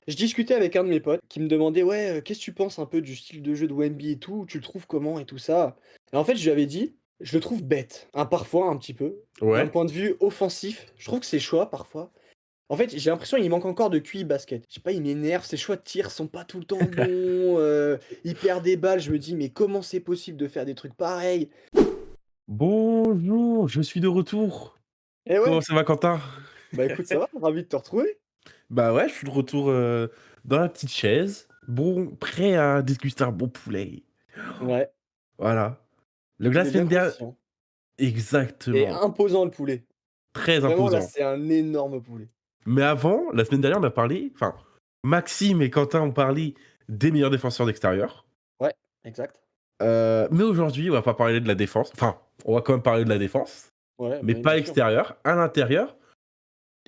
Je discutais avec un de mes potes qui me demandait: «Ouais, qu'est-ce que tu penses un peu du style de jeu de Wemby et tout? Tu le trouves comment et tout ça?» Et en fait, je lui avais dit: «Je le trouve bête, hein, parfois un petit peu. D'un Ouais. point de vue offensif, je trouve que ses choix parfois, en fait, j'ai l'impression qu'il manque encore de QI basket. Je sais pas, il m'énerve, ses choix de tir sont pas tout le temps bons, il perd des balles, je me dis: «Mais comment c'est possible de faire des trucs pareils?» Bonjour, je suis de retour. Et Comment ouais, ça va, Quentin? bah, écoute, ça va, ravi de te retrouver. Bah ouais, je suis de retour, dans la petite chaise, bon, prêt à déguster un bon poulet. Ouais, Voilà. Le la poulet bien semaine dernière croustillant et exactement, imposant le poulet. très Vraiment là, imposant. c'est un énorme poulet. Mais avant, la semaine dernière, on a parlé enfin, Maxime et Quentin ont parlé des meilleurs défenseurs d'extérieur. Ouais, exact. Mais aujourd'hui, on va pas parler de la défense. Enfin, on va quand même parler de la défense, Ouais, mais mais pas bien à sûr, l'extérieur, à l'intérieur.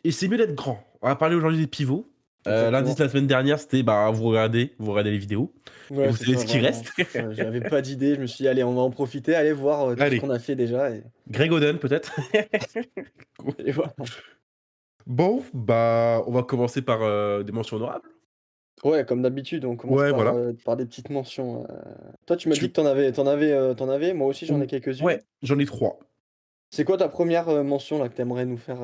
Et c'est mieux d'être grand. On va parler aujourd'hui des pivots. L'indice exactement. de la semaine dernière, c'était, bah, vous regardez les vidéos et Ouais, vous c'est savez ça, ce qui vraiment. reste. J'avais pas d'idée, je me suis dit: «Allez, on va en profiter, allez voir, tout ce Allez, qu'on a fait déjà» Greg Oden peut-être? et voilà. Bon, bah, on va commencer par, des mentions honorables. Ouais, comme d'habitude, on commence Ouais, voilà. par des petites mentions, Toi, tu m'as dit Tu que t'en avais, moi aussi j'en ai ou quelques-unes. Ouais, j'en ai 3. C'est quoi ta première mention là que t'aimerais nous faire,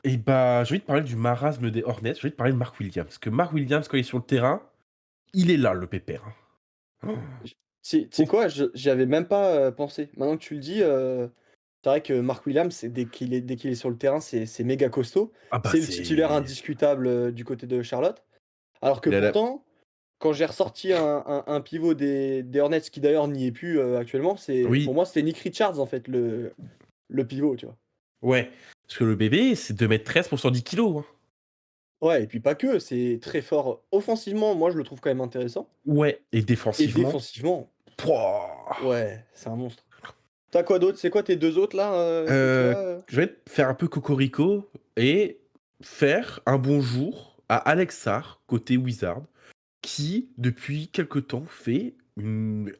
Et bah, j'ai envie de parler du marasme des Hornets, j'ai envie de parler de Mark Williams. Parce que Mark Williams, quand il est sur le terrain, il est là, le pépère, hein. j tu sais Oh, quoi? Je j'y avais même pas, pensé. Maintenant que tu le dis, c'est vrai que Mark Williams, c'est dès qu'il est sur le terrain, c'est méga costaud. ah bah, C'est le titulaire c'est indiscutable, du côté de Charlotte. Alors que il a la pourtant, quand j'ai ressorti un pivot des Hornets qui d'ailleurs n'y est plus, actuellement, c'est pour oui, moi, c'était Nick Richards en fait le pivot, tu vois? ouais, parce que le bébé, c'est 2,13 m pour 110 kilogrammes, hein. Ouais et puis pas que, c'est très fort offensivement, moi je le trouve quand même intéressant Ouais, et et défensivement, défensivement, pouah! ouais, c'est un monstre. Tu as quoi d'autre? C'est quoi tes 2 autres là, que tu as, Je vais faire un peu cocorico et faire un bonjour à Alex Sarr, côté Wizard, qui, depuis quelque temps,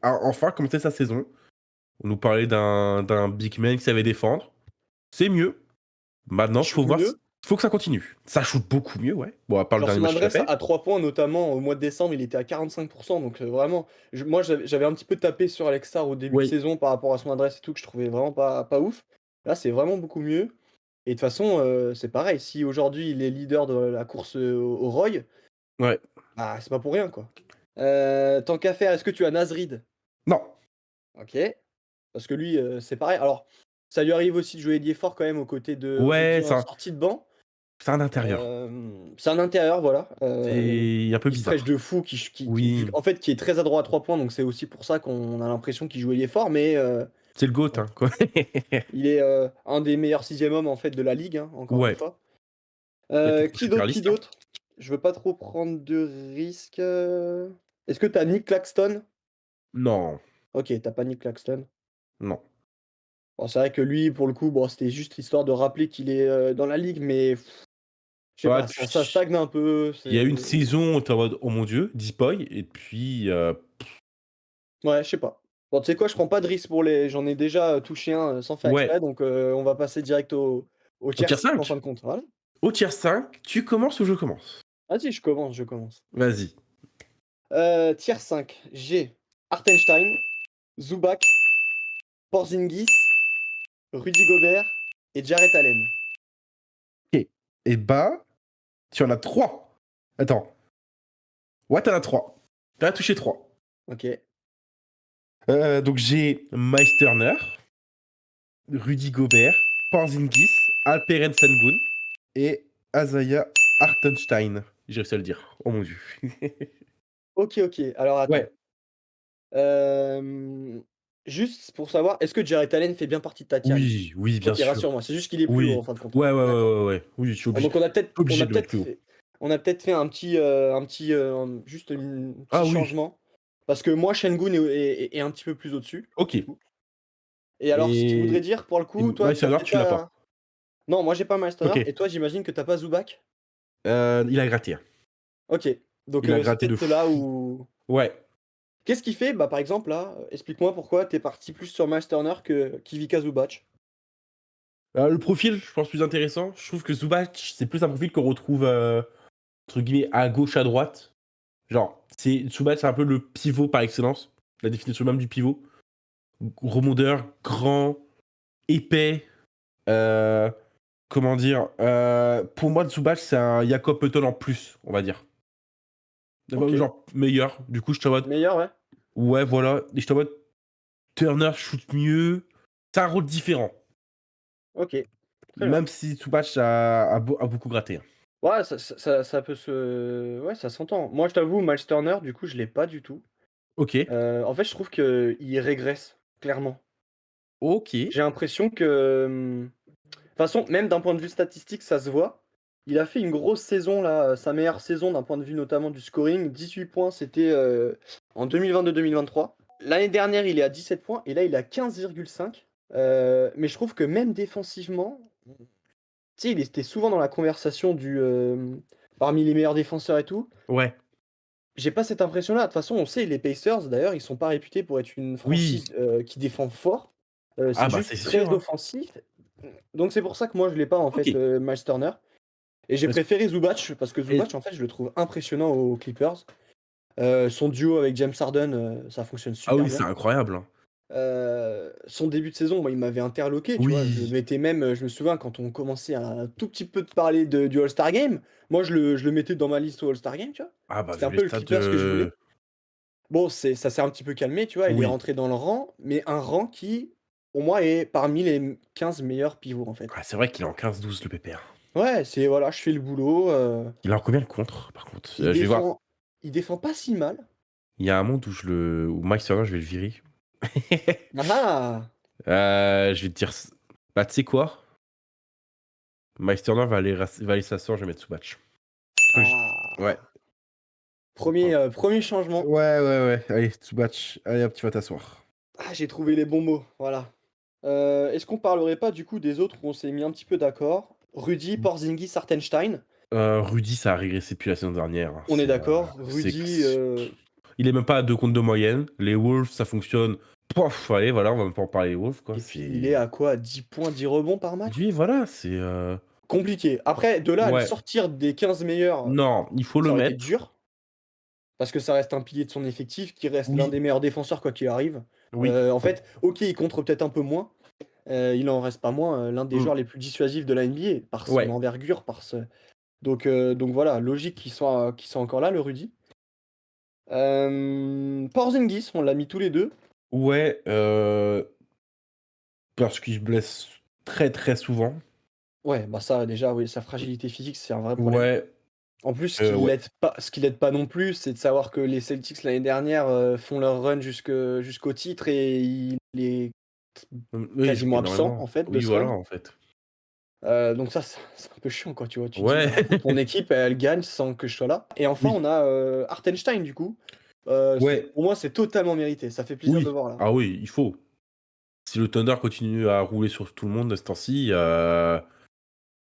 a enfin commencé sa saison. On nous parlait d'un big man qui savait défendre. C'est mieux. Il Maintenant, shoot mieux? faut que ça continue. Ça shoot beaucoup mieux, ouais. Bon, à part le Genre dernier son match qu'il a adresse fait. à 3 points notamment au mois de décembre, il était à 45 donc vraiment, moi j'avais un petit peu tapé sur Alex Sarr au début de Oui, saison par rapport à son adresse et tout, que je trouvais vraiment pas ouf. Là, c'est vraiment beaucoup mieux et de toute façon, c'est pareil, si aujourd'hui il est leader de la course, au ROY, ouais. bah, c'est pas pour rien, quoi. Tant qu'à faire, est-ce que tu as Naz Reid? Non. OK, parce que lui, c'est pareil. Alors, ça lui arrive aussi de jouer ailier fort quand même aux côtés de Ouais, Rudy en sortie de banc. c'est un intérieur. C'est un intérieur, voilà, C'est un peu qui stretch bizarre. de fou, qui vu Oui, en fait, qui est très adroit à 3 points, donc c'est aussi pour ça qu'on a l'impression qu'il joue ailier fort, mais c'est le GOAT, bon, hein, quoi. il est, un des meilleurs 6e hommes, en fait, de la ligue, hein, encore une Ouais, fois. et peut-être Qui prochaine d'autre, qui finaliste, hein. d'autre? Je veux pas trop prendre de risques, Est-ce que tu as Nick Claxton? Non, OK, tu as pas Nick Claxton. non. Bon, c'est vrai que lui, pour le coup, bon, c'était juste histoire de rappeler qu'il est, dans la ligue, mais je sais Bah, pas, ça tu stagne un peu, il y a c'est une saison où tu es en mode: «Oh mon Dieu, Deepoy» et puis, ouais, je sais pas. Bon, tu sais quoi? Je prends pas de risque pour les j'en ai déjà, touché un, sans faire ouais, exprès, donc on va passer direct au au tiers tier 5 en fin 5? de compte, voilà. Au tier 5, tu commences ou je commence? Vas-y, je commence, je commence. Vas-y. Tiers 5, j'ai Hartenstein, Zubac, Porzingis, Rudy Gobert et Jarrett Allen. OK, et bah, tu en as 3. Attends, ouais, tu en as 3. Tu as touché 3. OK. Donc j'ai Miles Turner, Rudy Gobert, Porzingis, Alperen Sengun et Isaiah Hartenstein. J'ai réussi à le dire. Oh mon Dieu. OK, OK. Alors attends. Ouais. Hem, juste pour savoir, est-ce que Jarrett Allen fait bien partie de ta tier list? Oui, oui, bien OK, sûr. rassure-moi, c'est juste qu'il est plus haut Oui. en fin de compte. Ouais, ouais, ouais, D'accord. ouais, ouais. Oui, je suis Ah obligé donc obligé de le mettre plus haut. on a peut-être fait un petit, juste un Ah petit oui, changement. Parce que moi Sengun est un petit peu plus au-dessus, du OK, coup. Et alors ce qui voudrait et dire pour le coup, toi Miles tu as Turner, peut-être tu l'as pas? pas non, moi j'ai pas Miles Turner OK. et toi j'imagine que tu as pas Zubac? Il a gratté, hein. OK, donc Il a c'est gratté de peut-être là fou. où Ouais. qu'est-ce qui fait, bah, par exemple là, explique-moi pourquoi tu es parti plus sur Miles Turner que qu'Ivica Zubac? Le profil, je pense plus intéressant. Je trouve que Zubac, c'est plus un profil qu'on retrouve, entre guillemets, à gauche, à droite. Genre, Zubac, c'est un peu le pivot par excellence. La définition même du pivot. Rebondeur, grand, épais. euh, comment dire pour moi, Zubac, c'est un Jakob Poeltl en plus, on va dire. OK. Genre, meilleur. Du coup, je te mode, Meilleur, ouais? ouais, voilà. Et je te mode, Turner shoot mieux. C'est un rôle différent. OK. Très bien. Même si Zubac a beaucoup gratté, hein. Ouais, ça peut se ouais, ça s'entend. Moi, je t'avoue, Miles Turner, du coup, je l'ai pas du tout. OK. En fait, je trouve qu'il régresse, clairement. OK. J'ai l'impression que, de toute façon, même d'un point de vue statistique, ça se voit. Il a fait une grosse saison là, sa meilleure saison d'un point de vue notamment du scoring. 18 points, c'était, en 2022-2023. L'année dernière, il est à 17 points et là, il est à 15,5. Mais je trouve que même défensivement, tu sais, il était souvent dans la conversation parmi les meilleurs défenseurs et tout. Ouais. J'ai pas cette impression-là. De toute façon, on sait, les Pacers, d'ailleurs, ils sont pas réputés pour être une Oui. franchise, qui défend fort. Ah C'est bah, juste c'est sûr, très hein. offensif. Donc c'est pour ça que moi, je l'ai pas, en fait, OK. Miles Turner. Et j'ai Parce préféré Zubac, parce que et Zubac, en fait, je le trouve impressionnant aux Clippers. Son duo avec James Harden, ça fonctionne ah super oui, c'est bien. incroyable, hein. Son début de saison, moi, il m'avait interloqué, tu vois? Je le Oui. mettais même, je me souviens quand on commençait à un tout petit peu de parler du All-Star Game, moi je le mettais dans ma liste au All-Star Game, tu vois? Ah bah, C'était vu un les peu le stats Clippers que je voulais. de Bon, ça s'est un petit peu calmé, tu vois? Il est oui. rentré dans le rang, mais un rang qui, pour moi, est parmi les 15 meilleurs pivots, en fait. Ah, c'est vrai qu'il est en 15-12 le pépère. Ouais, c'est voilà, je fais le boulot, Il est en combien le contre, par contre? il Je vais voir. défend il défend pas si mal. Il y a un monde où Mike Turner, je vais le virer. Ah ah! Je vais te dire bah, tu sais quoi? Mike Turner va aller s'asseoir, je vais mettre Zubac. Parce que j ouais. Ah! 1er changement. Ouais, ouais, ouais. Allez, Zubac. Allez hop, tu vas t'asseoir. Ah, j'ai trouvé les bons mots, voilà. Est-ce qu'on parlerait pas du coup des autres où on s'est mis un petit peu d'accord? Rudy, Porzingis, Hartenstein, Rudy, ça a régressé depuis la saison dernière, hein. on est d'accord. Rudy, Il est même pas à 2 contre 2 moyenne. Les Wolves, ça fonctionne. Pouf, allez, voilà, on va même pas en parler des Wolves, quoi. et puis il est à quoi? 10 points, 10 rebonds par match? Oui, voilà, Compliqué. Après, de là à le ouais. sortir des 15 meilleurs, Non, il faut le ça aurait été mettre. dur, parce que ça reste un pilier de son effectif, qui reste l'un Oui, des meilleurs défenseurs quoi qu'il arrive. oui. En fait, OK, il contre peut-être un peu moins, il en reste pas moins, l'un des Mmh. joueurs les plus dissuasifs de la NBA par son Ouais. envergure, donc voilà, logique qu'il soit encore là, le Rudy. Porzingis, on l'a mis tous les 2. Ouais, parce qu'il se blesse très, très souvent. Ouais, bah, ça déjà, oui, sa fragilité physique, c'est un vrai problème. Ouais, En plus, ouais. ce qui l'aide pas non plus, c'est de savoir que les Celtics l'année dernière, font leur run jusqu'au titre et il est Oui, il joue quasiment absent énormément. en fait de Oui, ce voilà, run. en fait. Donc ça, c'est un peu chiant quoi, tu vois? Tu te dis: Ouais. «Bah, ton équipe, elle gagne sans que je sois là» et enfin Oui. on a, Hartenstein du coup. C'est Ouais, pour moi, c'est totalement mérité. Ça fait plaisir de le oui. voir là. Ah oui, il faut. Si le Thunder continue à rouler sur tout le monde de ce temps-ci,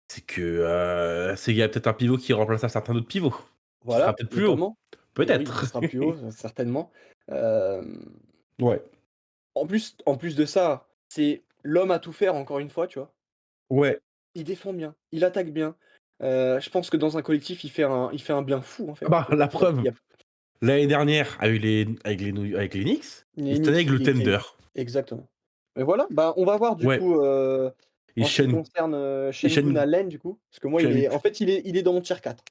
c'est qu'il y a peut-être un pivot qui remplace un certain autre pivot, qui sera Voilà, peut-être plus haut. notamment. Oui, qui Peut-être. sera plus haut, certainement. Hem, Ouais. en plus de ça, c'est l'homme à tout faire encore une fois, tu vois? Ouais. Il défend bien, il attaque bien. Je pense que dans un collectif, il fait un bien fou, en Ah fait. bah, la Il preuve, y a l'année dernière avec les Knicks et les cette année avec Knicks, le il crée Thunder. exactement. Et voilà, bah, on va voir du Ouais. coup, Et en ce qui Shen concerne, et Sengun Shen Allen du coup, parce que moi Shen il est dans mon tier 4,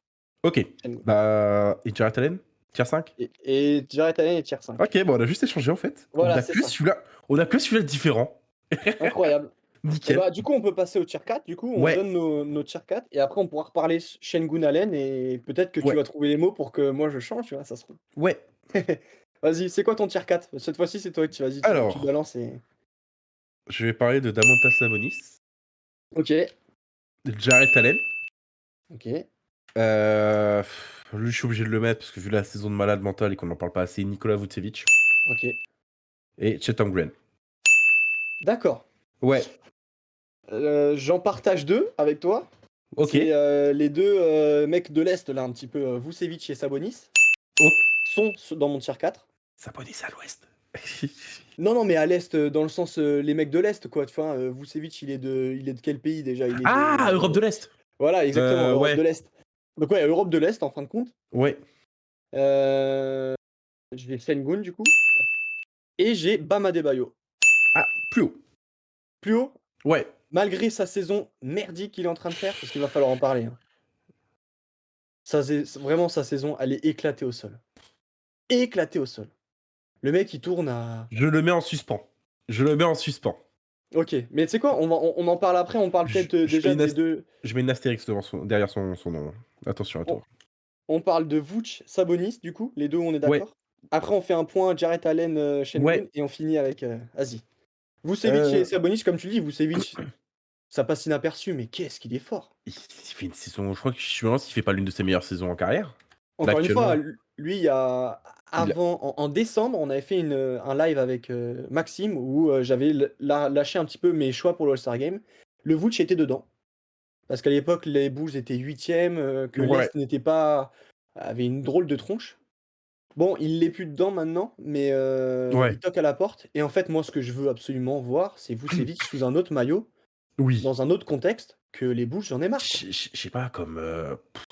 OK. Sengun Bah, et Jarrett Allen? Tier 5? et Jarrett Allen est tier 5. OK, bon, on a juste échangé, en fait. Voilà, c'est ça, On a que celui-là de différent. incroyable. Et Nickel. bah, du coup, on peut passer au tier 4, du coup, on Ouais, donne nos tier 4 et après on pourra reparler Sengun Allen et peut-être que tu ouais, vas trouver les mots pour que moi je change, tu vois? Ça se trouve. ouais. Vas-y, c'est quoi ton tier 4? Cette fois-ci, c'est toi qui vas-y, tu Alors, balances et je vais parler de Damontas Sabonis, OK, de Jarrett Allen. OK, Heu, Lui, je suis obligé de le mettre parce que vu la saison de malade mental et qu'on en parle pas assez, Nikola Vucevic OK. et Chet Holmgren. D'accord. Ouais, J'en partage 2 avec toi. C'est, OK. les 2 mecs de l'Est là, un petit peu, Vucevic et Sabonis, Oh, dans mon tier 4. Sabonis à l'ouest. Non, non, mais à l'Est, dans le sens, les mecs de l'Est quoi, tu vois? Vucevic il est de quel pays déjà? Il est Ah! Europe de de l'Est. voilà, exactement, Europe Ouais, de l'Est. Donc ouais, Europe de l'Est en fin de compte. Ouais. Heu, j'ai Sengun du coup et j'ai Bam Adebayo. Ah, plus haut. Plus haut, Ouais. malgré sa saison merdique qu'il est en train de faire, parce qu'il va falloir en parler, hein. Ça c'est vraiment sa saison, elle est éclatée au sol. Éclatée au sol. Le mec il tourne à Je le mets en suspens. Je le mets en suspens. OK, mais tu sais quoi? On en parle après, on parle peut-être, Je mets déjà une des ast 2. je mets une astérix devant derrière son nom, hein. Attention à on toi. on parle de Vooch, Sabonis du coup, les 2 on est Ouais, d'accord? Après on fait un point Jarrett Allen, ouais, Sengun et on finit avec, vas-y. Vucevic et heu, Sabonis comme tu le dis, Vucevic, ça passe inaperçu, mais qu'est-ce qu'il est fort! il fait une saison, je crois que je me demande s'il fait pas l'une de ses meilleures saisons en carrière. Là, Encore une fois, actuellement, lui, il y a il a avant en décembre, on avait fait un live avec, Maxime où, j'avais lâché un petit peu mes choix pour le All-Star Game. Le Vooch était dedans, parce qu'à l'époque, les Bulls étaient 8e, que ouais, l'Est n'était pas avait une drôle de tronche. Bon, il l'est plus dedans maintenant, mais il ouais, toque à la porte et en fait, moi, ce que je veux absolument voir, c'est Vucevic sous un autre maillot, oui. dans un autre contexte, que les Bulls, j'en ai marre, quoi. Je sais pas, comme,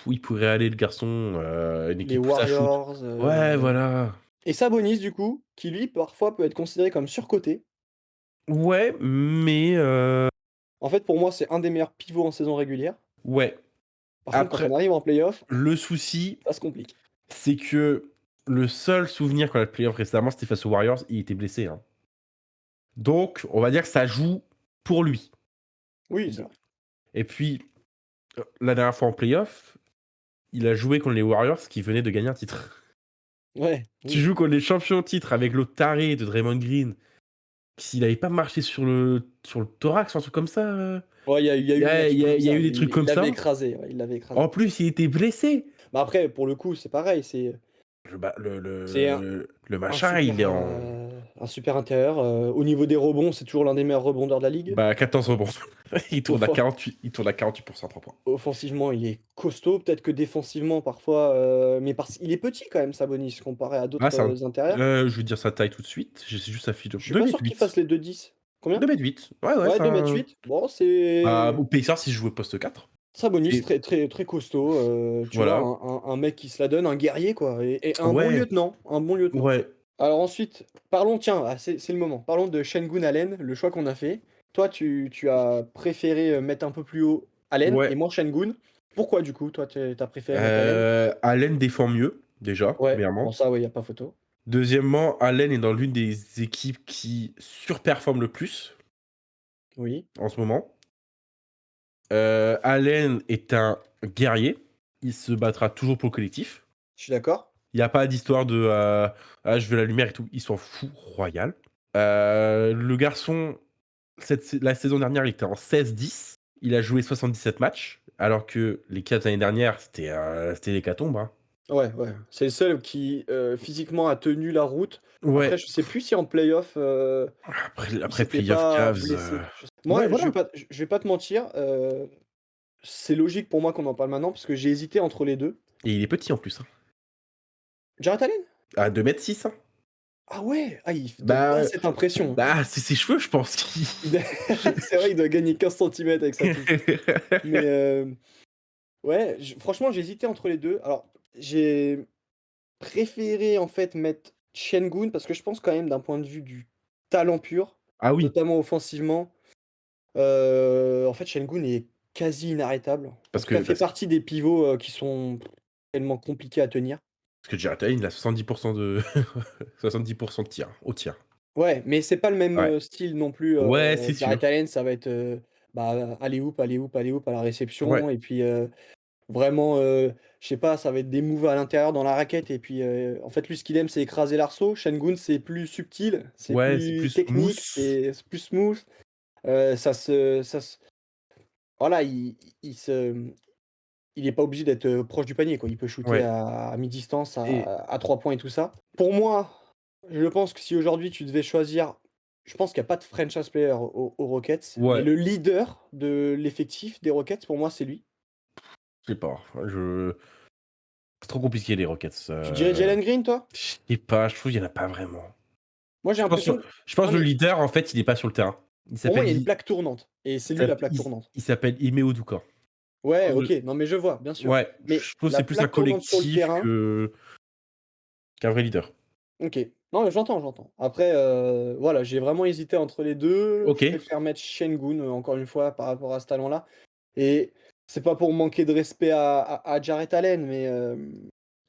où il pourrait aller le garçon, une Les équipe où ça shoot. Warriors, Ouais, voilà. et Sabonis, du coup, qui lui, parfois, peut être considéré comme surcoté. Ouais, mais En fait, pour moi, c'est un des meilleurs pivots en saison régulière. ouais. Par contre, quand Après, on arrive en playoff, le souci, ça se complique. c'est que le seul souvenir qu'on a de playoff récemment, c'était face aux Warriors, il était blessé, hein. Donc, on va dire que ça joue pour lui. Oui, c'est vrai. Et puis, la dernière fois en playoff, il a joué contre les Warriors qui venaient de gagner un titre. Ouais, Tu oui. joues contre les champions en titre avec l'autre taré de Draymond Green, s'il avait pas marché sur le thorax, un truc comme ça, Ouais, il y a il y eu une a il y action a il y a eu bizarre. des Il trucs il comme l'avait ça. écrasé, ouais, il l'avait En écrasé. plus, il était blessé. Mais après, pour le coup, c'est pareil, Le ba c'est le machin, il est en un super intérieur, au niveau des rebonds, c'est toujours l'un des meilleurs rebondeurs de la ligue. bah, 14 rebonds. Offen Il tourne à 48 à 3 points. Offensivement, il est costaud, peut-être que défensivement parfois, mais parce il est petit quand même Sabonis comparé à Ah, d'autres, c'est un intérieurs. je vais dire sa taille tout de suite, c'est juste sa fiche de Je suis 2 pas m sûr qu'il 8. fasse les 2,10. Combien? 2 m 8. Ouais, ouais, Ouais, c'est 2,8 un m. Bon, au c'est Pacers, si je jouais poste 4. Sabonis, Et très, très, très costaud, tu vois? voilà. Un mec qui se la donne, un guerrier quoi et un bon Ouais, lieutenant, un bon lieutenant. ouais, Alors ensuite, parlons tiens, c'est le moment, parlons de Sengun Allen, le choix qu'on a fait. Toi, tu as préféré, mettre un peu plus haut Allen et ouais. moi Sengun. Pourquoi du coup, toi, tu as préféré mettre Allen? Allen défend mieux, déjà, Ouais, bon premièrement. ça, ouais, y a pas photo. Deuxièmement, Allen est dans l'une des équipes qui surperforme le plus Oui, en ce moment. Allen est un guerrier. Il se battra toujours pour le collectif. je suis d'accord. Il y a pas d'histoire de, «Ah, je veux la lumière et tout». Il s'en fout royal. Le garçon, la saison dernière, il était en 16-10. Il a joué 77 matchs, alors que les 4 années dernières, c'était l'hécatombe, hein. Ouais, ouais, c'est le seul qui, physiquement a tenu la route. Après, Ouais, je sais plus si en playoff, il après s'était playoff pas Cavs, blessé. ouais, Moi, voilà, je vais pas te mentir, c'est logique pour moi qu'on en parle maintenant parce que j'ai hésité entre les 2. et il est petit en plus, hein. Jarrett Allen? À 2,6 m, hein. Ah ouais! Ah, il donne pas Bah, cette impression, hein. bah, c'est ses cheveux, je pense, qui Il doit c'est vrai, il doit gagner 15 centimètres avec sa touffe. Mais, ouais, franchement, j'ai hésité entre les 2. Alors, j'ai préféré, en fait, mettre Sengun parce que je pense quand même d'un point de vue du talent pur, Ah oui, notamment offensivement, en fait, Sengun est quasi inarrêtable. En parce tout cas, que fait parce partie des pivots, qui sont tellement compliqués à tenir. parce que Jarrett Allen, il a 70 de 70 de tir, au tir. Ouais, mais c'est pas le même, Ouais. style non plus, Ouais, c'est Jarrett sûr. Allen, ça va être, bah, alley-oop, alley-oop, alley-oop à la Ouais, réception et puis, vraiment, je sais pas, ça va être des moves à l'intérieur dans la raquette et puis, en fait, lui, ce qu'il aime, c'est écraser l'arceau. Sengun, c'est plus subtil, c'est ouais, c'est plus plus technique, mousse. c'est plus smooth, ça se voilà, il est pas obligé d'être, proche du panier, quoi. Il peut shooter Ouais à mi-distance, et à 3 points et tout ça. Pour moi, je pense que si aujourd'hui tu devais choisir, je pense qu'il y a pas de franchise player aux Rockets, mais ouais, le leader de l'effectif des Rockets, pour moi, c'est lui. je sais pas, c'est trop compliqué les Rockets, Tu dirais Jalen Green, toi? je sais pas, je trouve il y en a pas vraiment. Moi, j'ai l'impression que Je pense non, le mais leader, en fait, il est pas sur le terrain. pour moi, il y a une plaque tournante et c'est lui la plaque tournante. Il s'appelle Ime Udoka. Ouais, Le OK, non mais je vois, bien sûr. Ouais, Mais je trouve que la c'est plus un plaque tournante sur le collectif terrain qu'un vrai leader. OK. Non, mais j'entends. Après, voilà, j'ai vraiment hésité entre les 2. Je OK, préfère mettre Sengun, encore une fois, par rapport à ce talent-là et c'est pas pour manquer de respect à Jarrett Allen, mais,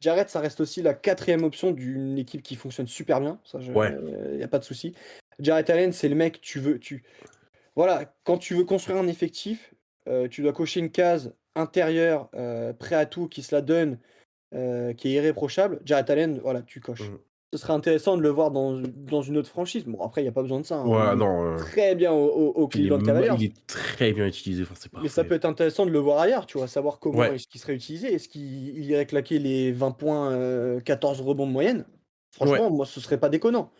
Jarrett, ça reste aussi la 4e option d'une équipe qui fonctionne super bien. Ça, ouais, y a pas de souci. Jarrett Allen, c'est le mec, voilà, quand tu veux construire un effectif, tu dois cocher une case intérieure, prêt à tout, qui se la donne, qui est irréprochable. Jarrett Allen, voilà, tu coches. mmh. Ce serait intéressant de le voir dans une autre franchise. Bon, après, il y a pas besoin de ça, hein. Ouais, Il est non, très bien au Cleveland Cavaliers, il est très bien utilisé, enfin, c'est mais ça parfait. peut être intéressant de le voir ailleurs, tu vois? Savoir comment Ouais, est-ce qu'il serait utilisé. Est-ce qu'il irait claquer les 20 points, 14 rebonds de moyenne? ouais, Franchement, moi, ce serait pas déconnant,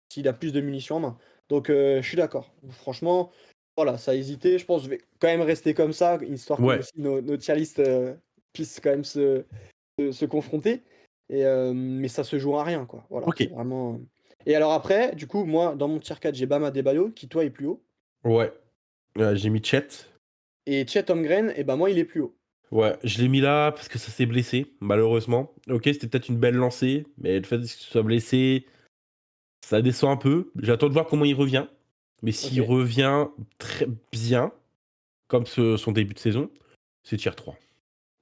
s'il a plus de munitions en main. Donc, je suis d'accord. Franchement, voilà, ça a hésité. Je pense que je vais quand même rester comme ça, histoire que ouais, aussi nos tier list, puissent quand même se confronter et mais ça se joue à rien, quoi. Voilà, c'est OK, vraiment, et alors après, du coup, moi, dans mon tier 4, j'ai Bam Adebayo qui, toi, est plus haut ouais, j'ai mis Chet. et Chet Holmgren et ben, moi, il est plus haut. Ouais, je l'ai mis là parce que ça s'est blessé, malheureusement. OK, c'était peut-être une belle lancée, mais le fait qu'il soit blessé, ça descend un peu. J'attends de voir comment il revient, mais s'il OK. revient très bien, comme son début de saison, c'est tier 3.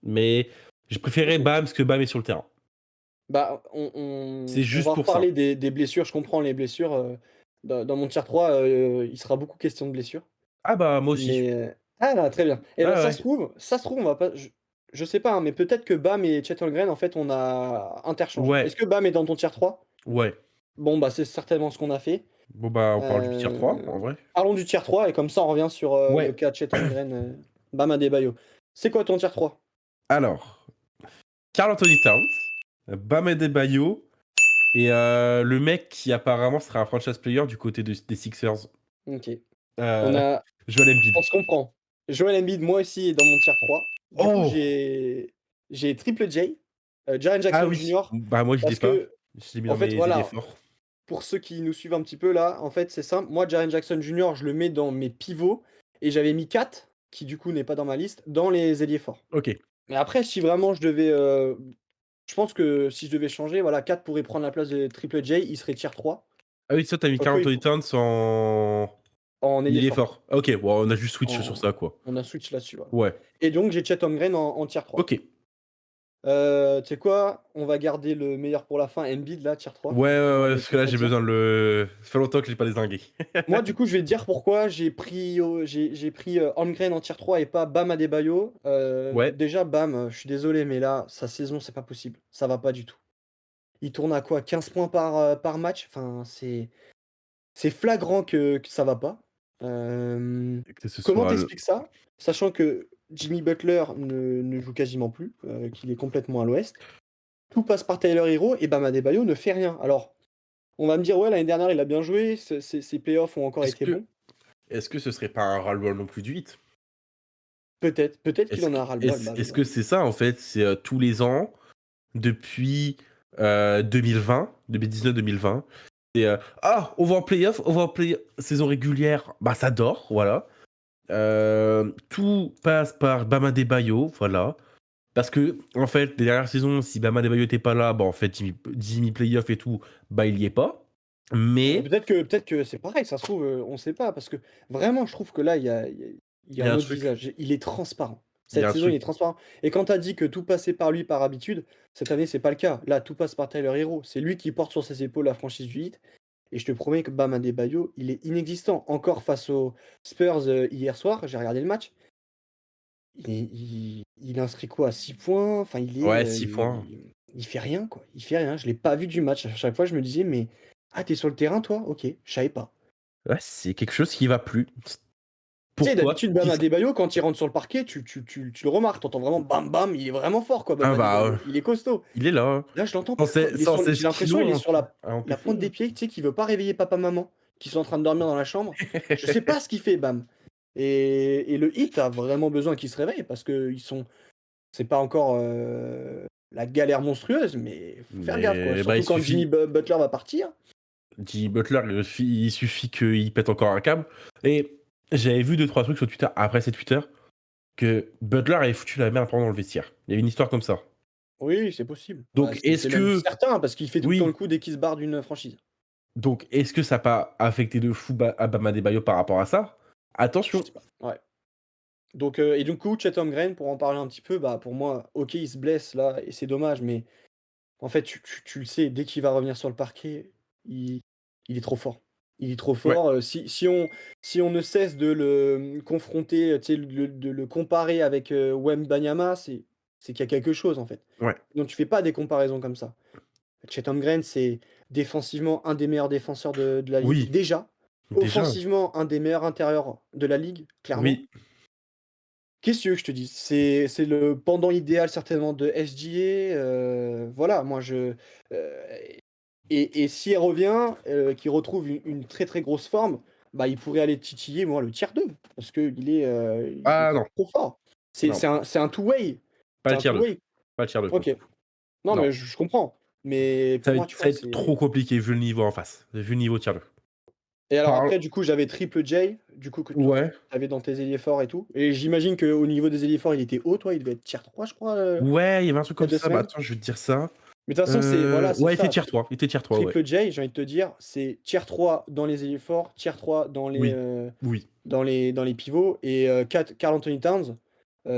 Mais j'ai préféré OK. Bam parce que Bam est sur le terrain. Bah, C'est on juste va pour ça. reparler des blessures. Je comprends les blessures, dans mon tier 3, il sera beaucoup question de blessures, Ah bah, moi aussi. mais ah, très bien et ben, Ah ouais. ça se trouve, on va pas je sais pas, hein, mais peut-être que Bam et Chet Holmgren, en fait, on a interchange. Ouais, Est-ce que Bam est dans ton tier 3? ouais. Bon, bah, c'est certainement ce qu'on a fait. Bon bah, on parle du tier 3 Heu, en vrai. Parlons du tier 3 et comme ça on revient sur, le Ouais. cas Chet Holmgren, Bam Adebayo. C'est quoi ton tier 3? Alors, Karl Anthony Towns, Bam Adebayo et le mec qui apparemment sera un franchise player du côté des Sixers, OK. On heu, a Joel Embiid. on se comprend. Joel Embiid, moi aussi, est dans mon tier 3. Du coup, Oh! j'ai Triple J, Jaren Ah Jackson oui, Jr. bah, moi je l'ai parce pas. que, Je l'ai mis en dans fait, mes ailiers voilà, forts. pour ceux qui nous suivent un petit peu là, en fait, c'est simple. Moi, Jaren Jackson Jr., je le mets dans mes pivots et j'avais mis Kat, qui du coup n'est pas dans ma liste, dans les ailiers forts. OK. Mais après, si vraiment je devais, je pense que si je devais changer, voilà, Kat pourrait prendre la place de Triple J, il serait tier 3. Ah oui, toi tu mis Karl Quoique, Anthony Towns en en ailier ailier fort. fort. OK, bon, on a juste switch sur En ça, quoi. On a switch là-dessus, voilà. Ouais. Et donc j'ai Chet Holmgren en tier 3. OK. Tu sais quoi? On va garder le meilleur pour la fin, Embiid là, tier 3. Ouais, On ouais, va ouais, le parce que là, j'ai contredire. besoin de le ça fait longtemps que je l'ai pas dézingué. Moi, du coup, je vais te dire pourquoi j'ai pris, Holmgren en tier 3 et pas Bam Adebayo. Ouais, Déjà Bam, je suis désolé, mais là, sa saison, c'est pas possible. Ça va pas du tout. Il tourne à quoi? 15 points par match? Enfin, c'est flagrant que ça va pas. que ce Comment soit le t'expliques ça? Sachant que Jimmy Butler ne joue quasiment plus, qu'il est complètement à l'ouest. Tout passe par Tyler Herro et Bam Adebayo ne fait rien. Alors, on va me dire: «Ouais, l'année dernière, il a bien joué, ses playoffs ont encore est-ce été que bons». est-ce que ce serait pas un ras-le-bol non plus du hit? Peut-être qu'il en a ras-le-bal, bah, Est-ce que c'est ça, en fait? C'est, tous les ans depuis, 2020, 2019-2020, c'est, «Ah, on va en play-off, on va en play saison régulière, bah, ça dort, voilà. Tout passe par Bam Adebayo, voilà». Parce que en fait, les dernières saisons, si Bam Adebayo était pas là, bah, en fait, Jimmy playoff et tout, bah, il y est pas. Mais Peut-être que c'est pareil, ça se trouve, on sait pas parce que vraiment, je trouve que là, il y il a y a un un autre truc, visage. Il est transparent. il y a Cette un saison, il truc. est transparent et quand tu as dit que tout passait par lui par habitude, cette année, c'est pas le cas. Là, tout passe par Tyler Herro. C'est lui qui porte sur ses épaules la franchise du Heat et je te promets que Bam Adebayo, il est inexistant. Encore face aux Spurs, hier soir, j'ai regardé le match. Il inscrit quoi? 6 points, enfin Ouais, 6 points. il fait rien quoi, il fait rien. Je l'ai pas vu du match. À chaque fois je me disais: «Mais ah tu sur le terrain toi? OK, je savais pas». Ouais, c'est quelque chose qui va plus. Tu sais Pourquoi? d'habitude Bam Adebayo quand il rentre sur le parquet, tu le remarques, tu entends vraiment bam bam, il est vraiment fort quoi Bam Ah bah, Adebayo, il est costaud. il est là, hein. Là je l'entends plus quoi, il est sur j'ai 116 l'impression il est kilos sur à la encaisser, pointe des hein. pieds, tu sais, qu'il veut pas réveiller papa maman, qui sont en train de dormir dans la chambre. Je sais pas ce qu'il fait Bam et le Heat a vraiment besoin qu'il se réveille parce qu'ils sont c'est pas encore, la galère monstrueuse, mais faut faire gaffe, quoi. Mais bah, Surtout quand Jimmy Butler va partir. Jimmy Butler, il suffit qu'il pète encore un câble et j'avais vu deux trois trucs sur Twitter, après c'est Twitter, que Butler avait foutu la merde pendant le vestiaire. Il y avait une histoire comme ça. Oui, c'est possible. Bah, Donc est-ce c'est même que certain parce qu'il fait tout le temps le oui, coup dès qu'il se barre d'une franchise. donc est-ce que ça a pas affecté de fou Bam Adebayo par rapport à ça? Je Attention. sais pas. Ouais. Donc et du coup, Chet Holmgren, pour en parler un petit peu, bah, pour moi, OK, il se blesse là et c'est dommage, mais en fait, tu le sais, dès qu'il va revenir sur le parquet, il il est trop fort. Il est trop Ouais, fort, si on ne cesse de le, confronter, tu sais, de le comparer avec, Wembanyama, c'est qu'il y a quelque chose, en fait. ouais. Donc tu fais pas des comparaisons comme ça. Chet Holmgren, c'est défensivement un des meilleurs défenseurs de la ligue, Oui, déjà. déjà, Offensivement, un des meilleurs intérieurs de la ligue, clairement. oui. Qu'est-ce que tu veux que je te dise? C'est le pendant idéal certainement de SGA, voilà, moi heu et si elle revient, qu'il retrouve une très, très grosse forme, bah, il pourrait aller titiller, moi, le tiers 2 parce qu'il est Ah non, trop fort. C'est non, c'est un c'est un two way, pas c'est le un tiers two 2, way. pas le tiers 2 pour le OK. coup. Non, Non, mais je comprends, mais pour moi, tu ça va vois, être trop c'est compliqué vu le niveau en face, vu le niveau tiers 2. et alors Parle après, du coup, j'avais Triple J, du coup, que tu ouais, avais dans tes ailiers forts et tout et j'imagine qu'au niveau des ailiers forts, il était haut, toi? Il devait être tiers 3, je crois, ouais, il y avait un truc il y a comme 2 ça. Bah, semaines? attends, je vais te dire ça. Mais de toute façon, c'est voilà, c'est Ouais, ça. il était tier 3, ouais. Triple J, j'ai envie de te dire, c'est tier 3 dans les ailiers forts, tier 3 Oui, oui, dans les pivots et Karl Anthony Towns,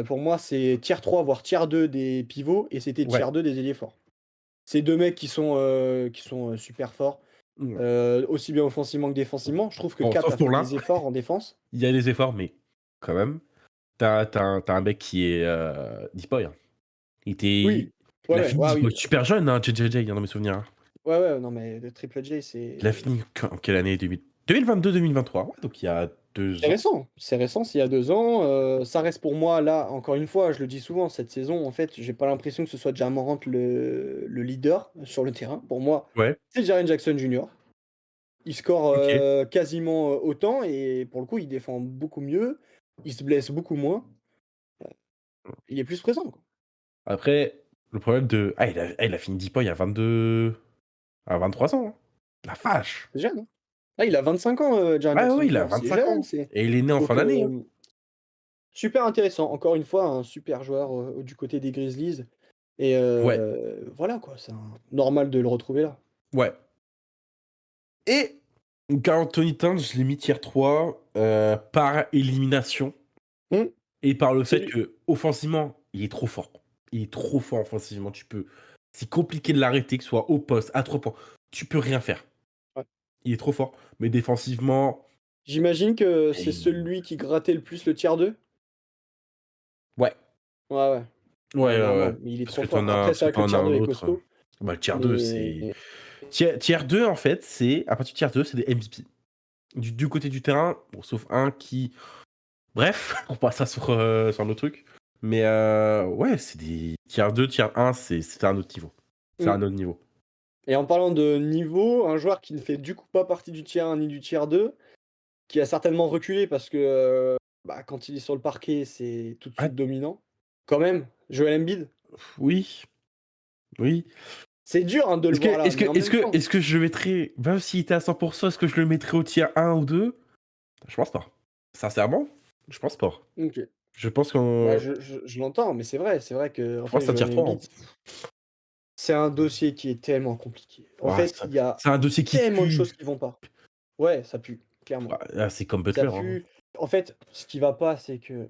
pour moi, c'est tier 3 voire tier 2 des pivots et c'était ouais. tier 2 des ailiers forts. C'est 2 mecs qui sont super forts, Mmh. aussi bien offensivement que défensivement. Je trouve que Bon, Kat sauf a pour fait l'un, des efforts en défense. il y a des efforts, mais quand même, tu as un mec qui est, Deep Boy, hein. Il était Oui, ouais, il a ouais, fini ouais, Deep Boy oui, super jeune, hein, JJJ, dans mes souvenirs, hein. ouais, ouais, non mais le Triple J, Il a c'est fini en quelle année? 2022-2023, ouais, donc il y a 2 ans. c'est récent, c'est il y a 2 ans, ça reste pour moi là, encore une fois, je le dis souvent, cette saison, en fait, j'ai pas l'impression que ce soit Ja Morant le leader sur le terrain. Pour moi, Ouais, c'est Jaren Jackson Jr. Il score, OK. quasiment, autant et pour le coup, il défend beaucoup mieux, il se blesse beaucoup moins, il est plus présent, quoi. Après, le problème de il a fini Deep Boy à 23 ans, hein. La vache! C'est jeune, hein. Ah, il a 25 ans, Jaren Ouais, Jackson ouais, il a Jr., c'est 25 jeune, ans c'est et il est né en fin donc d'année, hein. super intéressant. Encore une fois, un super joueur, du côté des Grizzlies et Ouais, voilà quoi, c'est un normal de le retrouver là. ouais et Karl Anthony Towns, je l'ai mis tier 3, par élimination Mmh, et par le c'est fait lui. qu'offensivement, il est trop fort. Il est trop fort offensivement, c'est compliqué de l'arrêter, que ce soit au poste, à 3 points. Tu peux rien faire. Ouais. Il est trop fort, mais défensivement, J'imagine que c'est il celui qui grattait le plus le tiers 2. ouais, Ouais, ouais. Ouais, ouais, ouais, ouais, normal, mais il est trop fort. Après, parce c'est que vrai que tu le en as tiers 2 un est autre, costaud, bah, le tier 2, c'est mais tier 2, en fait, c'est à partir du tier 2, c'est des MVP. Du côté du terrain, bon, sauf un qui bref, on passe ça sur un autre truc. Mais ouais, c'est des tiers 2, tiers 1, c'est un autre niveau. C'est mmh un autre niveau. et en parlant de niveau, un joueur qui ne fait du coup pas partie du tiers 1 ni du tiers 2, qui a certainement reculé parce que, bah, quand il est sur le parquet, c'est tout de Ah, suite dominant. Quand même, Joel Embiid, oui, oui. c'est dur, hein, de le voir là, mais en même temps Est-ce que je le mettrais même s'il était à 100, est-ce que je le mettrais au tiers 1 ou 2? Je pense pas. Sincèrement, je pense pas. OK. Je pense Bah, qu'on je l'entends, mais c'est vrai qu'en pour moi, fait, c'est un tiers Joel 3, hein. Embiid, c'est un dossier qui est tellement compliqué. En Ouah, fait, il y a c'est un dossier qui tellement de choses pue. qui vont pas. Ouais, ça pue, clairement. Ouah, là, c'est comme Ça Butler, hein. pue. En fait, ce qui va pas, c'est que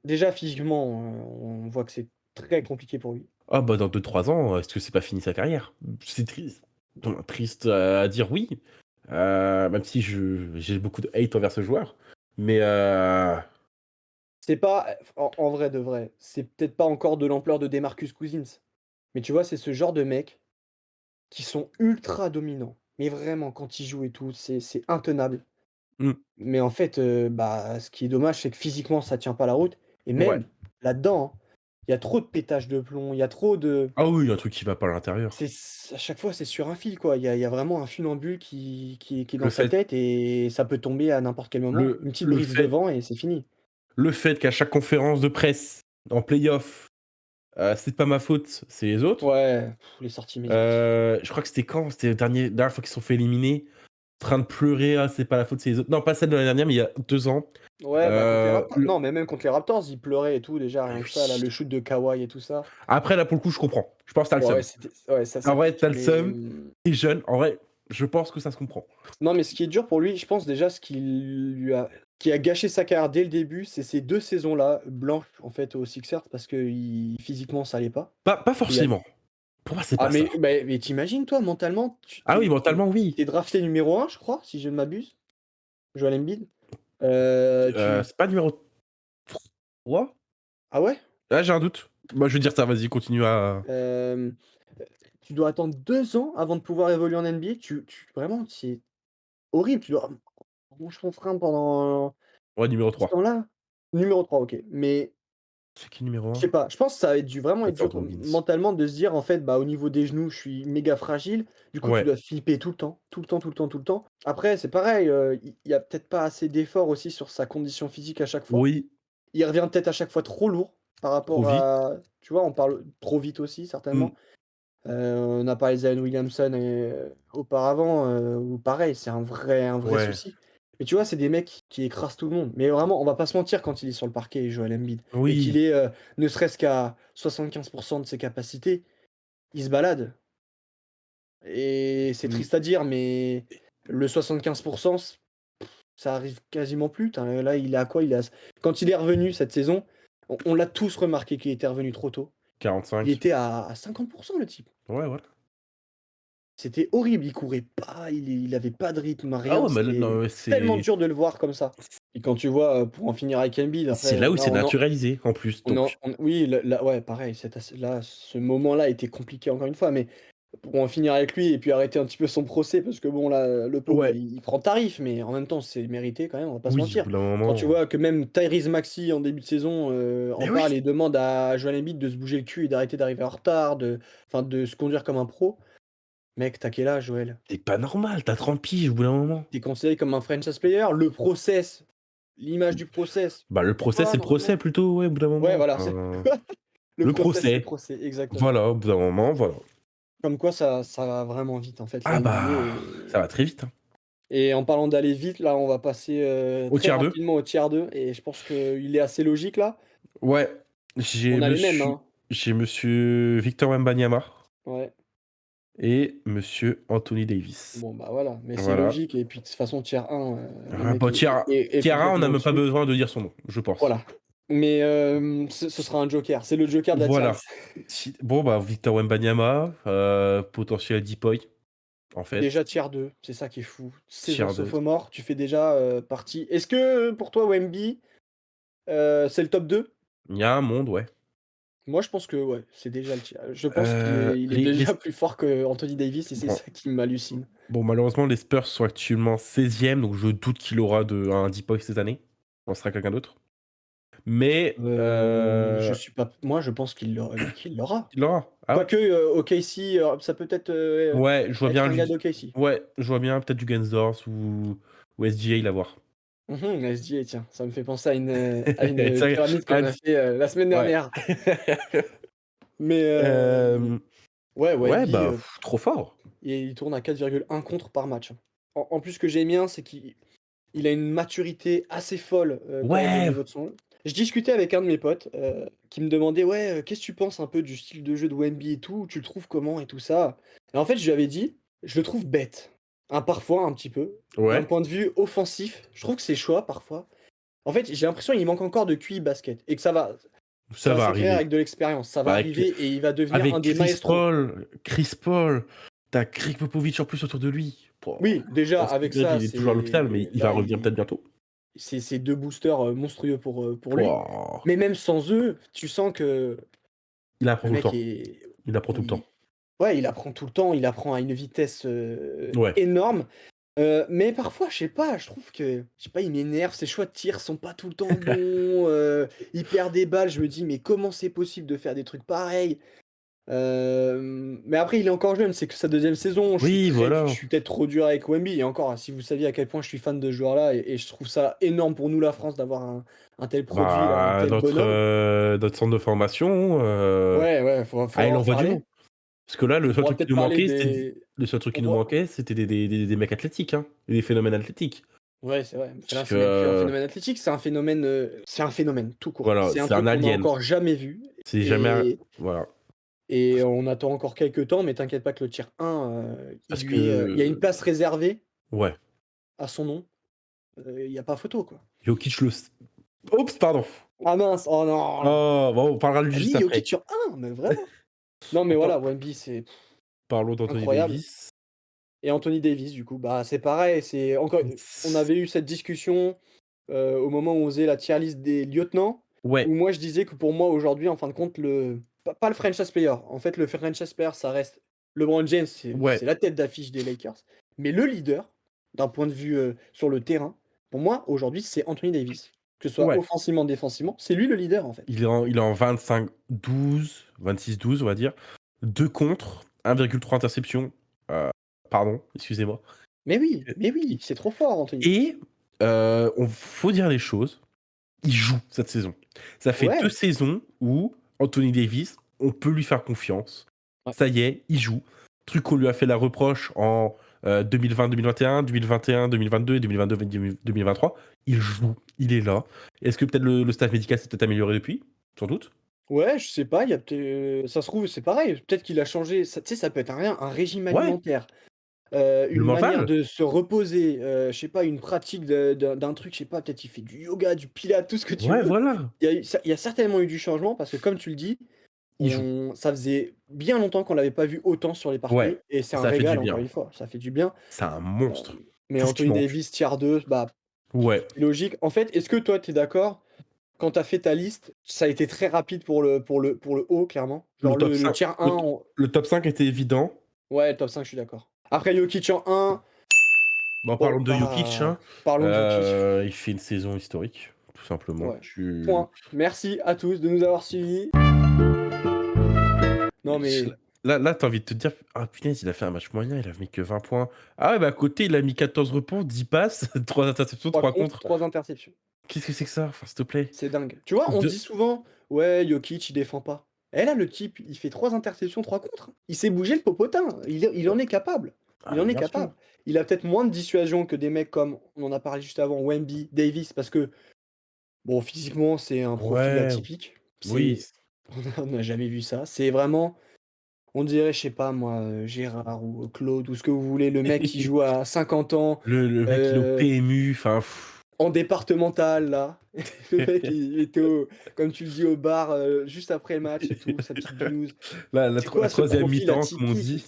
déjà physiquement, on voit que c'est très compliqué pour lui. Ah bah, dans 2-3 ans, est-ce que c'est pas fini sa carrière? C'est triste. Bon, triste à dire, oui, même si j'ai beaucoup de hate envers ce joueur, mais C'est pas en vrai de vrai, c'est peut-être pas encore de l'ampleur de DeMarcus Cousins, mais tu vois, c'est ce genre de mecs qui sont ultra dominants. Mais vraiment, quand ils jouent et tout, c'est intenable. mmh, Mais en fait, bah, ce qui est dommage, c'est que physiquement, ça tient pas la route et ouais. même là-dedans, hein, il y a trop de pétage de plomb, il y a trop de Ah oui, il y a un truc qui va pas à l'intérieur. c'est à chaque fois, c'est sur un fil, quoi. Il y a vraiment un funambule qui est dans Le sa fait tête et ça peut tomber à n'importe quel moment. Une petite le brise de fait vent et c'est fini. le fait qu'à chaque conférence de presse, en playoff, c'est pas ma faute, c'est les autres. Ouais, les sorties médiatiques. Je crois que c'était quand? C'était la dernière fois qu'ils se sont fait éliminer. train de pleurer: «Ah, c'est pas la faute, c'est les autres». Non, pas celle de l'année dernière, mais il y a 2 ans. Ouais, bah, contre les Raptors. Le Non, mais même contre les Raptors, il pleurait et tout déjà, Bah rien que ça, là, oui. le shoot de Kawhi et tout ça. Après là, pour le coup, je comprends. Je pense que tu as le Ouais, ouais, seum. c'était ouais, ça En vrai, tu pique, as le mais seum, tu es jeune. En vrai, je pense que ça se comprend. non, mais ce qui est dur pour lui, je pense déjà qui a gâché sa carrière dès le début, c'est ces 2 saisons-là, blanches, en fait, aux Sixers parce que physiquement, ça allait pas. Pas Il y a forcément. Pour moi, c'est Ah pas ça. mais tu toi mentalement, Ah oui, mentalement, oui. tu es drafté numéro 1, je crois, si je ne m'abuse, Joel Embiid. Tu C'est pas numéro 3. Ah ouais? Ah, j'ai un doute. Bah, je vais dire ça, vas-y, continue à Hem, Tu dois attendre 2 ans avant de pouvoir évoluer en NBA. Tu vraiment, c'est horrible, tu dois manger ton frein pendant ouais, numéro tout ce 3. temps-là. Numéro 3, OK, mais C'est qui numéro je sais 1? pas, je pense que ça a dû vraiment être dur Edward Robbins. mentalement de se dire, en fait, bah, au niveau des genoux, je suis méga fragile. Du coup, tu Ouais. dois flipper tout le temps, tout le temps, tout le temps, tout le temps. Après, c'est pareil, il y a peut-être pas assez d'efforts aussi sur sa condition physique à chaque fois. Oui, Il revient peut-être à chaque fois trop lourd par trop rapport vite. à tu vois, on parle trop vite aussi Mmh. certainement. On a parlé de Zion Williamson auparavant, où pareil, c'est un vrai Ouais. souci. Mais tu vois, c'est des mecs qui écrasent tout le monde. Mais vraiment, on va pas se mentir quand il est sur le parquet, Joel Embiid et qu'il Oui. est, ne serait-ce qu'à 75 de ses capacités, il se balade et c'est Mmh. triste à dire, mais le 75 c ça arrive quasiment plus. Là, il est à quoi? Quand il est revenu cette saison, on l'a tous remarqué qu'il était revenu trop tôt. Il 45. était à 50 le type. Ouais, voilà. C'était horrible, il courait pas, il avait pas de rythme, Ah rien, ouais, mais là, c'était non, mais tellement dur de le voir comme ça. Et quand tu vois, pour en finir avec Embiid, c'est après là où là c'est naturalisé, en plus, donc oui, là ouais, pareil, ce moment-là était compliqué encore une fois, mais pour en finir avec lui et puis arrêter un petit peu son procès parce que bon là, le pauvre, ouais. il prend tarif, mais en même temps, c'est mérité quand même, on va pas se Oui, au mentir. bout d'un Quand tu moment, vois que même Tyrese Maxey en début de saison, en mais oui! parle et demande à Joel Embiid de se bouger le cul et d'arrêter d'arriver en retard, de se conduire comme un pro. Mec, tu quel âge, Joël? C'est pas normal, tu as 30 piges, au bout d'un moment. Tu es considéré comme un franchise player. Le process, l'image du process, Bah, le procès, pas c'est le procès vraiment. plutôt, ouais, au bout d'un Ouais, moment, voilà, c'est enfin, le le process, c'est le procès, procès, exactement. voilà, au bout d'un moment, voilà. Comme quoi ça va vraiment vite, en fait, la Ah NBA bah, ça va très vite, hein. et en parlant d'aller vite, là, on va passer, Au très tiers 2. rapidement au tiers 2 et je pense qu'il est assez logique, là. Ouais, j'ai On a les mêmes, monsieur hein. j'ai monsieur Victor Wembanyama Ouais. et monsieur Anthony Davis. Bon, bah, voilà, mais c'est Voilà. logique et puis de toute façon tiers 1, le Ah mec bah, est est Tiara, on n'a complètement même pas au-dessus. besoin de dire son nom, je pense. Voilà. Mais ce sera un joker, c'est le joker de la tier Voilà. list. Si bon, bah, Victor Wembanyama, potentiel deep boy, en fait, Déjà tiers 2, c'est ça qui est fou. Saison tier 2. sophomore, tu fais déjà, partie est-ce que, pour toi Wemby, c'est le top 2? Il y a un monde, ouais. Moi je pense que ouais, c'est déjà le tiers je pense qu'il est Les déjà plus fort qu'Anthony Davis et c'est bon ça qui m'hallucine. bon, malheureusement, les Spurs sont actuellement 16e, donc je doute qu'il aura un deep boy cette année. On sera quelqu'un d'autre. Mais Je suis pas moi je pense qu'il l'aura. il l'aura. Ah ouais? Quoique, OKC, ça peut peut-être, Ouais, je vois être bien un gars lui d'OKC. ouais, je vois bien peut-être du Gensdorf ou SGA l'avoir. SGA tiens, ça me fait penser à une Ça pyramide qu'on ouais, a fait, la semaine ouais. dernière. Mais, ouais, Ouais, Wemby, bah, trop fort. et il tourne à 4,1 contre par match, hein. En plus, ce que j'aime bien, c'est qu'il a une maturité assez folle, quand même au Ouais! niveau de son jeu. Je discutais avec un de mes potes, qui me demandait: «Ouais, qu'est-ce que tu penses un peu du style de jeu de Wemby et tout? Tu le trouves comment et tout ça?» et en fait, je lui avais dit: «Je le trouve bête». Parfois un petit peu. D'un Ouais, point de vue offensif, je trouve que ses choix parfois en fait, j'ai l'impression qu'il manque encore de QI basket et que ça ça va va s'acquérir arriver. avec de l'expérience. Ça va Bah, arriver et il va devenir un avec des maestros. Chris Paul, tu as Greg Popovich en plus autour de lui. Pouah, Oui, déjà bon, avec Steve Nash, ça, il est toujours à l'hôpital, mais c'est il va là, revenir peut-être bientôt. c'est 2 boosters, monstrueux pour lui. Pouah, Mais même sans eux, tu sens que il le apprend tout le mec temps. est Il apprend tout le il temps. ouais, il apprend tout le temps, il apprend à une vitesse, Ouais. énorme, mais parfois, je sais pas, je trouve que, je sais pas, il m'énerve, ses choix de tir sont pas tout le temps bons, il perd des balles, je me dis: «Mais comment c'est possible de faire des trucs pareils?» Mais après il est encore jeune, c'est que sa deuxième saison, Oui, je voilà. suis peut-être trop dur avec Wemby et encore, si vous saviez à quel point je suis fan de ce joueur-là et je trouve ça énorme pour nous la France d'avoir un tel produit là, un Bah, tel bonhomme. notre centre de formation, Ouais, ouais, faut ah, il en envoie du reparler. lourd. Parce que là, On pourra peut-être parler des le seul truc on qui nous pourra manquait, c'était des mecs athlétiques, hein, et des phénomènes athlétiques. ouais, c'est vrai. Parce Là, que, c'est même plus un phénomène athlétique, c'est un phénomène tout court. voilà, C'est un c'est un truc qu'on a alien. encore jamais vu C'est jamais et voilà. on attend encore quelques temps, mais t'inquiète pas que le tier 1, Parce il y a une que place réservée ouais, à son nom, il y a pas photo, quoi. Jokic le s oups, pardon. Ah mince! Oh non! Oh, bon, on parlera de lui Tu juste mis Jokic après. sur 1, mais vraiment? Non, mais On par voilà, Wemby, c'est Parlons d'Anthony incroyable Davis. et Anthony Davis, du coup, bah, c'est pareil, c'est encore on avait eu cette discussion, au moment où on faisait la tier list des lieutenants, Ouais, où moi je disais que pour moi aujourd'hui, en fin de compte, le pas le franchise player. En fait, le franchise player, ça reste LeBron James, c'est ouais, la tête d'affiche des Lakers, mais le leader, d'un point de vue, sur le terrain, pour moi, aujourd'hui, c'est Anthony Davis. Que ce soit ouais. offensivement, défensivement, c'est lui le leader, en fait. Il est en 25-12, 26-12, on va dire. 2 contre, 1,3 interceptions, pardon, excusez-moi. Mais oui, c'est trop fort, Anthony. Et on faut dire les choses, il joue cette saison. Ça fait 2 Ouais, saisons où Anthony Davis, on peut lui faire confiance. ouais. Ça y est, il joue. Truc qu'on lui a fait la reproche en, 2020-2021, 2021-2022 et 2022-2023. Il joue, il est là. Est-ce que peut-être le staff médical s'est peut-être amélioré depuis? Sans doute. Ouais, je sais pas, il y a ça se trouve, c'est pareil, peut-être qu'il a changé, ça tu sais, ça peut être un régime Ouais, alimentaire, le une manière mental. de se reposer, je sais pas, une pratique d'un truc, je sais pas, peut-être il fait du yoga, du pilates, tout ce que tu Ouais, veux. voilà, Il y a certainement eu du changement parce que comme tu le dis, il joue. on ça faisait bien longtemps qu'on l'avait pas vu autant sur les Ouais, parquets et c'est un ça fait du régal encore bien. une fois, ça fait du bien. C'est un Heu, monstre. mais Tout ce qui Anthony manque. Davis tier 2, bah, Ouais. c'est logique. En fait, est-ce que toi, tu es d'accord? Quand tu as fait ta liste, ça a été très rapide pour le haut, clairement. Le Genre top le 5, tiers 1 on le top 5 était évident. ouais, top 5 je suis d'accord. Après Jokic en 1, Bon, bon, parlons de Jokic, pas hein. parlons de Jokic. Il fait une saison historique, tout simplement. Ouais. Point. Merci à tous de nous avoir suivis. Non Je mais là, tu envie de te dire: «Ah punaise, il a fait un match moyen, il a mis que 20 points». Ah ouais, bah, à côté, il a mis 14 rebonds, 10 passes, 3 interceptions, 3 3 contre, contres. 3 interceptions. Qu'est-ce que c'est que ça? Enfin, s'il te plaît. C'est dingue. Tu vois, on De dit souvent: «Ouais, Jokic, il défend pas». Eh là, le type, il fait 3 interceptions, 3 contre. Il s'est bougé le popotin. Il en est capable. Ah Il mais en est bien sûr. capable. Il a peut-être moins de dissuasion que des mecs comme on en a parlé juste avant, Wemby, Davis, parce que bon, physiquement, c'est un profil Ouais, atypique. oui, C'est on n'a jamais vu ça. C'est vraiment, on dirait, je sais pas moi, Gérard ou Claude ou ce que vous voulez, le mec qui joue à 50 ans, le mec, il est au heu, PMU, enfin en départemental là. Le mec, il était comme tu le dis, au bar, juste après le match et tout, sa petite binouse. C'est la quoi ce 3e profil mi-temps, comme on atypique?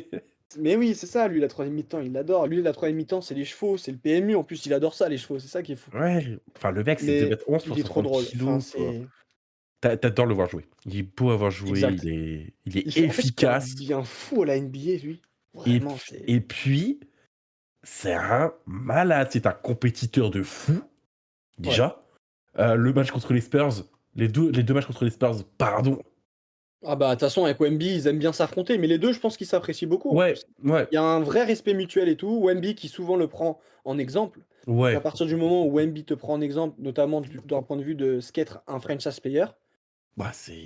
dit. Mais oui, c'est ça, lui, la 3e mi-temps, il l'adore. Lui, la 3e mi-temps, c'est les chevaux, c'est le PMU. En plus, il adore ça, les chevaux, c'est ça qui est fou. Ouais, enfin, le mec, c'est Mais 2 m 11 il pour est trop 50 drôle. Enfin, kilos, quoi. c'est Tu le voir jouer. Il est beau à voir jouer, exact. il est En fait, il fait un efficace bien fou à la NBA, lui. Vraiment, c'est et puis, c'est un malade, c'est un compétiteur de fou, ouais. déjà. Le match contre les Spurs, les deux matchs contre les Spurs, pardon. Ah bah, de toute façon, avec Wemby, ils aiment bien s'affronter, mais les 2, je pense qu'ils s'apprécient beaucoup. Ouais, ouais, Il y a un vrai respect mutuel et tout. Wemby qui souvent le prend en exemple. Donc à ouais. partir du moment où Wemby te prend en exemple, notamment d'un point de vue de ce qu'être un franchise player, Bah, c'est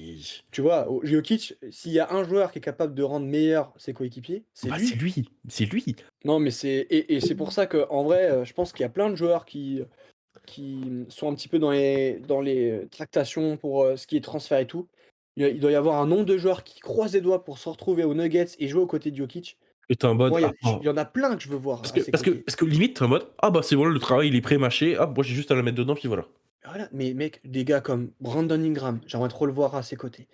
tu vois? Jokic, s'il y a un joueur qui est capable de rendre meilleur ses coéquipiers, c'est bah, c'est lui. lui, c'est lui. Non, mais c'est et c'est pour ça qu'en vrai, je pense qu'il y a plein de joueurs qui sont un petit peu dans les, tractations pour, ce qui est transfert et tout. Il doit y avoir un nombre de joueurs qui croisent les doigts pour se retrouver aux Nuggets et jouer aux côtés de Jokic. Et tu en mode: Moi, «Ah, il y en a plein que je veux voir à ses côtés. parce que limite, tu en mode: «Ah, bah, c'est bon, le travail, il est pré-mâché, hop, moi, j'ai juste à le mettre dedans, puis voilà». Voilà, mais mec, des gars comme Brandon Ingram, j'aimerais trop le voir à ses côtés.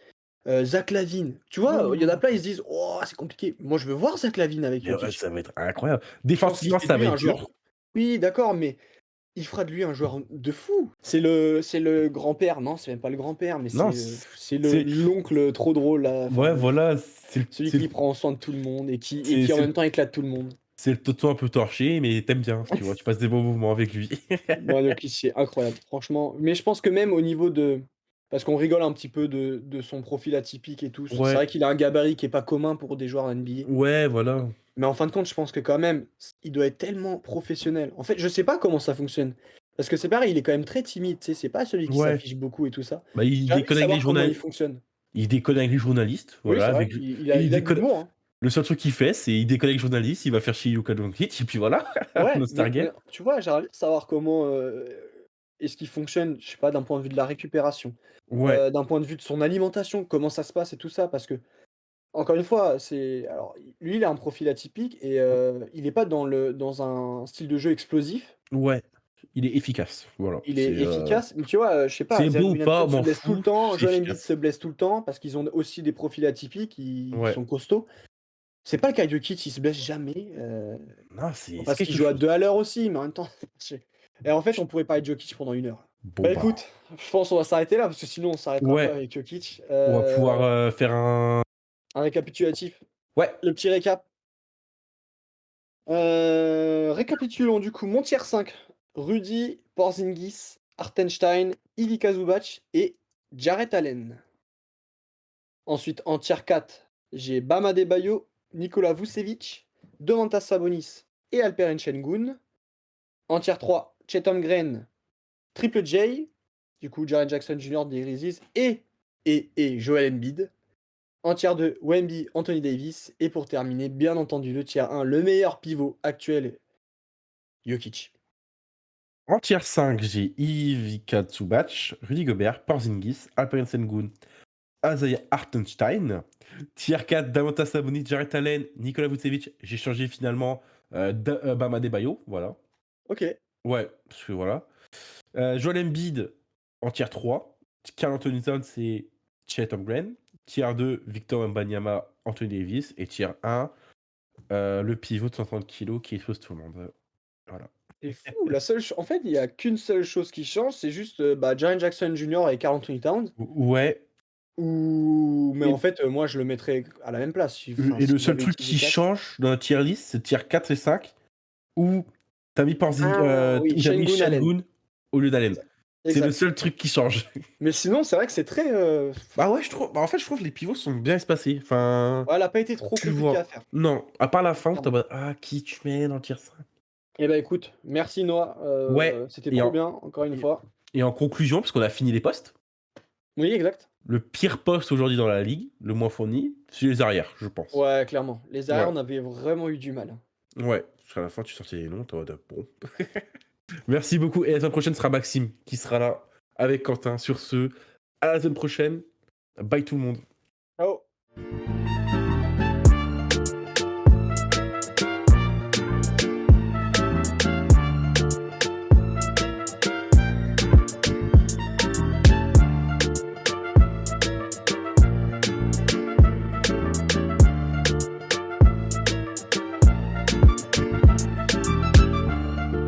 Zach LaVine, tu vois? Il y en a plein, ils se disent: «Oh, c'est compliqué». Moi, je veux voir Zach LaVine avec Mais ouais, Jokic. ça va être incroyable. Je pense qu'il Défensivement, fait de ça lui va un être joueur dur. oui, d'accord, mais il fera de lui un joueur de fou. C'est le grand-père, non, c'est même pas le grand-père, mais Non, c'est c'est l'oncle trop drôle là, ouais, enfin, voilà, celui qui prend soin de tout le monde et c'est qui en c'est même temps éclate tout le monde. c'est le tonton un peu torché, mais tu aimes bien, tu vois? Tu passes des bons moments avec lui. Moi, Jokic, c'est incroyable, franchement. Mais je pense que même au niveau de parce qu'on rigole un petit peu de son profil atypique et tout, c'est Ouais, vrai qu'il a un gabarit qui est pas commun pour des joueurs NBA. ouais, voilà. Mais en fin de compte, je pense que quand même, il doit être tellement professionnel. En fait, je sais pas comment ça fonctionne. Parce que c'est pareil, il est quand même très timide, tu sais, c'est pas celui qui Ouais, s'affiche beaucoup et tout ça. bah, il J'aimerais bien déconne avec les savoir comment il journalistes. fonctionne. Il déconne avec les journalistes, Oui, voilà, c'est vrai, avec il il a de déconne l'humour, hein. le seul truc qu'il fait, c'est il déconne avec les journalistes, il va faire chier Luka Doncic et puis voilà, Ouais, no mais Stargate. tu vois, j'aimerais bien savoir comment, est-ce qu'il fonctionne, je sais pas, d'un point de vue de la récupération, Ouais, d'un point de vue de son alimentation, comment ça se passe et tout ça? Parce que encore une fois, lui, il a un profil atypique et il est pas dans un style de jeu explosif. ouais, il est efficace, voilà, Il est efficace, mais tu vois, je sais pas, c'est Zion bon ou pas, Williamson se m'en blesse tout le fous, temps, c'est Joel Embiid se efficace. blesse tout le temps parce qu'ils ont aussi des profils atypiques, ils Ouais, sont costauds. C'est pas le cas de Jokic, il se blesse jamais, non, c'est parce qu'il quelque joue à chose. 2 à l'heure aussi, mais en même temps, j'ai et en fait, on pourrait parler de Jokic pendant 1 heure. Bon, Bah, bah, écoute, je pense qu'on va s'arrêter là parce que sinon on s'arrêtera pas ouais, avec Jokic. on va pouvoir, faire un Un récapitulatif, ouais, le petit récap. Récapitulons du coup mon tier 5: Rudy, Porzingis, Hartenstein, Ivica Zubac et Jarrett Allen. Ensuite en tier 4, j'ai Bam Adebayo, Nikola Vucevic, Domantas Sabonis et Alperen Sengun. En tier 3, Chet Holmgren, Triple J, du coup Jaren Jackson Jr. des Grizzlies et Joel Embiid. En tier 2, Wemby, Anthony Davis et pour terminer, bien entendu, le tier 1, le meilleur pivot actuel, Jokic. en tier 5, j'ai Ivica Zubac, Rudy Gobert, Porzingis, Alperen Sengun, Isaiah Hartenstein. Tier 4, Domantas Sabonis, Jarrett Allen, Nikola Vucevic. J'ai changé finalement Bam Adebayo, voilà. OK. Ouais, parce que voilà. Joel Embiid en tier 3. Karl Anthony Towns et Chet Holmgren. Tier 2, Victor Wembanyama, Anthony Davis. Et tier 1, le pivot de 130 kilos qui expose tout le monde. Voilà. C'est fou, la seule ch en fait, il y a qu'une seule chose qui change, c'est juste, Jaren Jackson Jr. et Karl Anthony Towns Ouais. ou mais en Et, fait, moi je le mettrais à la même place, si enfin, et le s'ils seul avaient truc utilisé qui 4. change dans la tier list, c'est tier 4 et 5, où t'as mis Ah oui, où t'as mis Sengun, Allen. Sengun au lieu d'Allen. Exact. C'est le Exact. seul truc qui change. Mais sinon, c'est vrai que c'est très, Bah ouais, je trouve. Bah en fait, je trouve que les pivots sont bien espacés. Enfin, ouais, elle a pas été trop tu compliquée à vois. faire, Non, à part la fin où t'es en clairement. mode, ah, qui tu mets dans le tier 5? Eh bah, écoute, merci Noah, Ouais, c'était et trop en, bien, encore une et, fois. et en conclusion, parce qu'on a fini les postes, Oui, exact. le pire poste aujourd'hui dans la ligue, le moins fourni, c'est les arrières, je pense. Ouais, clairement. Les arrières, Ouais, on avait vraiment eu du mal. ouais. Parce qu'à la fin, tu sortais les noms, t'es en mode, bon. Merci beaucoup. Et la semaine prochaine sera Maxime qui sera là avec Quentin. Sur ce, à la semaine prochaine. Bye tout le monde.